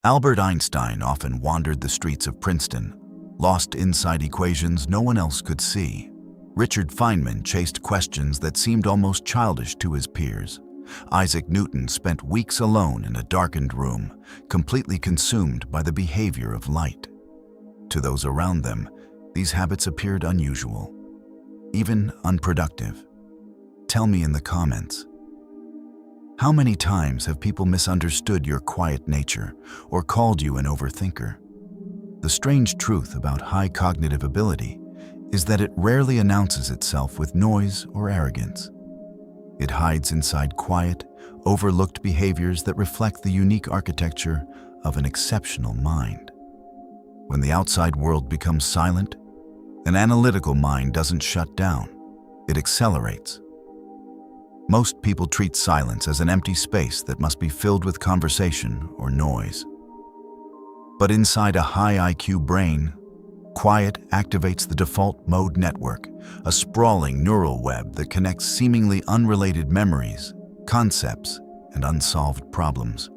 Albert Einstein often wandered the streets of Princeton, lost inside equations no one else could see. Richard Feynman chased questions that seemed almost childish to his peers. Isaac Newton spent weeks alone in a darkened room, completely consumed by the behavior of light. To those around them, these habits appeared unusual, even unproductive. Tell me in the comments. How many times have people misunderstood your quiet nature or called you an overthinker? The strange truth about high cognitive ability is that it rarely announces itself with noise or arrogance. It hides inside quiet, overlooked behaviors that reflect the unique architecture of an exceptional mind. When the outside world becomes silent, an analytical mind doesn't shut down, it accelerates. Most people treat silence as an empty space that must be filled with conversation or noise. But inside a high IQ brain, quiet activates the default mode network, a sprawling neural web that connects seemingly unrelated memories, concepts, and unsolved problems.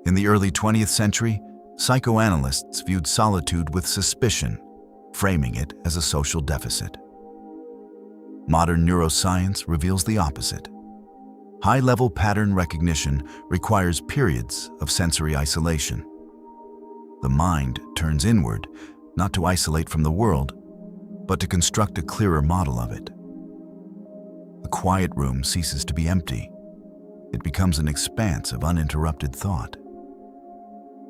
In the early 20th century, psychoanalysts viewed solitude with suspicion, framing it as a social deficit. Modern neuroscience reveals the opposite. High-level pattern recognition requires periods of sensory isolation. The mind turns inward, not to isolate from the world, but to construct a clearer model of it. A quiet room ceases to be empty. It becomes an expanse of uninterrupted thought.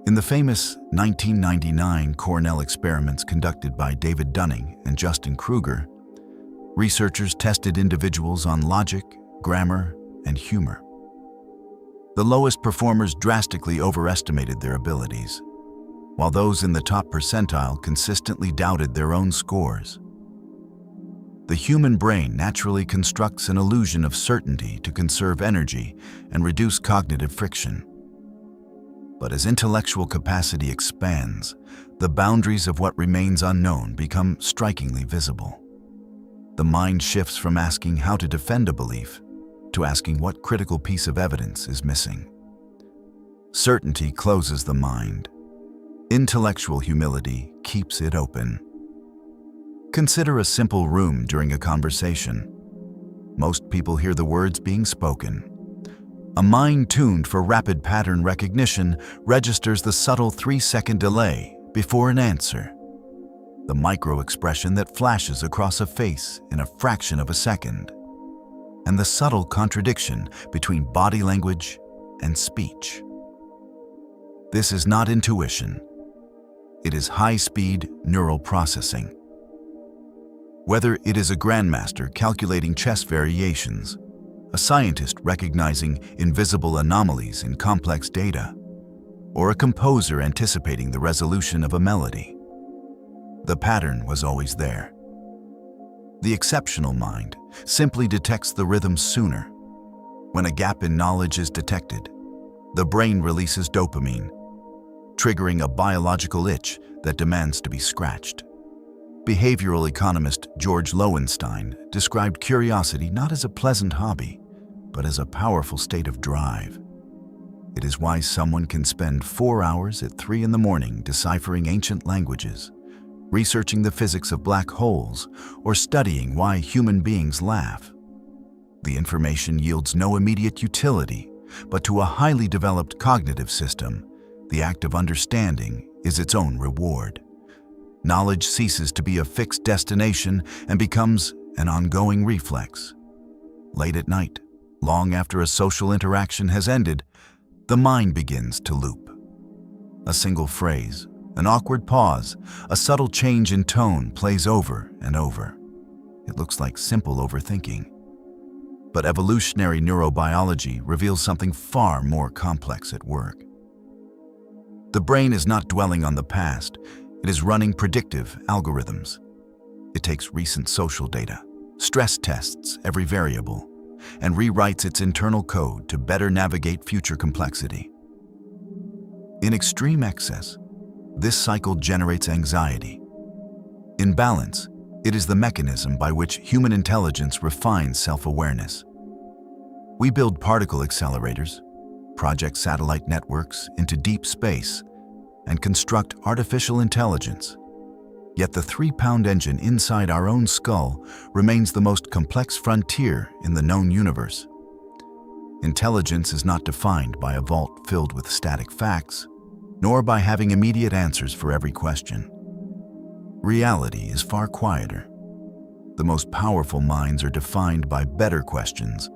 In the famous 1999 Cornell experiments conducted by David Dunning and Dunning-Kruger, researchers tested individuals on logic, grammar, and humor. The lowest performers drastically overestimated their abilities, while those in the top percentile consistently doubted their own scores. The human brain naturally constructs an illusion of certainty to conserve energy and reduce cognitive friction. But as intellectual capacity expands, the boundaries of what remains unknown become strikingly visible. The mind shifts from asking how to defend a belief to asking what critical piece of evidence is missing. Certainty closes the mind. Intellectual humility keeps it open. Consider a simple room during a conversation. Most people hear the words being spoken. A mind tuned for rapid pattern recognition registers the subtle 3-second delay before an answer. The micro-expression that flashes across a face in a fraction of a second, and the subtle contradiction between body language and speech. This is not intuition. It is high-speed neural processing. Whether it is a grandmaster calculating chess variations, a scientist recognizing invisible anomalies in complex data, or a composer anticipating the resolution of a melody, the pattern was always there. The exceptional mind simply detects the rhythm sooner. When a gap in knowledge is detected, the brain releases dopamine, triggering a biological itch that demands to be scratched. Behavioral economist George Lowenstein described curiosity not as a pleasant hobby, but as a powerful state of drive. It is why someone can spend 4 hours at 3 in the morning deciphering ancient languages, researching the physics of black holes, or studying why human beings laugh. The information yields no immediate utility, but to a highly developed cognitive system, the act of understanding is its own reward. Knowledge ceases to be a fixed destination and becomes an ongoing reflex. Late at night, long after a social interaction has ended, the mind begins to loop. A single phrase, an awkward pause, a subtle change in tone plays over and over. It looks like simple overthinking. But evolutionary neurobiology reveals something far more complex at work. The brain is not dwelling on the past, it is running predictive algorithms. It takes recent social data, stress tests every variable, and rewrites its internal code to better navigate future complexity. In extreme excess, this cycle generates anxiety. In balance, it is the mechanism by which human intelligence refines self-awareness. We build particle accelerators, project satellite networks into deep space, and construct artificial intelligence. Yet the 3-pound engine inside our own skull remains the most complex frontier in the known universe. Intelligence is not defined by a vault filled with static facts, nor by having immediate answers for every question. Reality is far quieter. The most powerful minds are defined by better questions,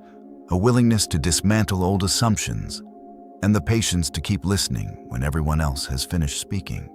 a willingness to dismantle old assumptions, and the patience to keep listening when everyone else has finished speaking.